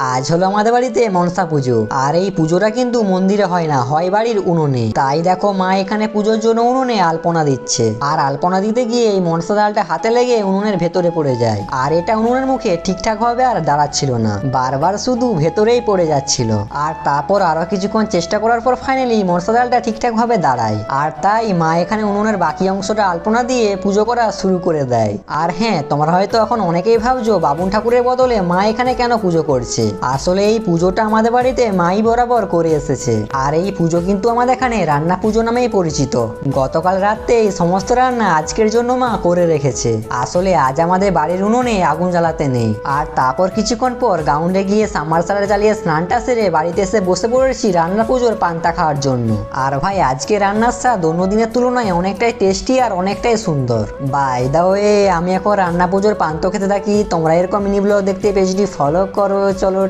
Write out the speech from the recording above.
আজ হলো আমাদের বাড়িতে মনসা পুজো। আর এই পুজোটা কিন্তু মন্দিরে হয় না, হয় বাড়ির উনুনে। তাই দেখো মা এখানে পুজোর জন্য উনুনে আলপনা দিচ্ছে। আর আলপনা দিতে গিয়ে এই মনসা ডালটা হাতে লেগে উনুনের ভেতরে পড়ে যায়। আর এটা উনুনের মুখে ঠিকঠাক ভাবে আর দাঁড়াচ্ছিল না, বারবার শুধু ভেতরেই পড়ে যাচ্ছিল। আর তারপর আরো কিছুক্ষণ চেষ্টা করার পর ফাইনালি মনসা ডালটা ঠিকঠাক ভাবে দাঁড়ায়। আর তাই মা এখানে উনুনের বাকি অংশটা আলপনা দিয়ে পুজো করা শুরু করে দেয়। আর হ্যাঁ, তোমরা হয়তো এখন অনেকেই ভাবছো বাবুন ঠাকুরের বদলে মা এখানে কেন পুজো করছে। আসলে এই পুজোটা আমাদের বাড়িতে মাই বরাবর করে এসেছে। আর এই পুজো কিন্তু আমাদের এখানে রান্না পুজো নামেই পরিচিত। গতকাল রাতে এই সমস্ত রান্না আজকের জন্য মা করে রেখেছে। আসলে আজ আমাদের বাড়ির উনুনে আগুন জ্বালাতে নেই। আর তারপর কিছুক্ষণ পর গ্রাউন্ডে গিয়ে সাবমার্সাল চালিয়ে স্নানটা সেরে বাড়িতে এসে বসে পড়েছি রান্না পুজোর পান্তা খাওয়ার জন্য। আর ভাই আজকে রান্নার স্বাদ অন্য দিনের তুলনায় অনেকটাই টেস্টি আর অনেকটাই সুন্দর। বাই দা ওয়ে, আমি এখন রান্না পুজোর পান্তা খেতে থাকি। তোমরা এরকম মিনি ব্লগ দেখতে পেজটি ফলো করো। চলো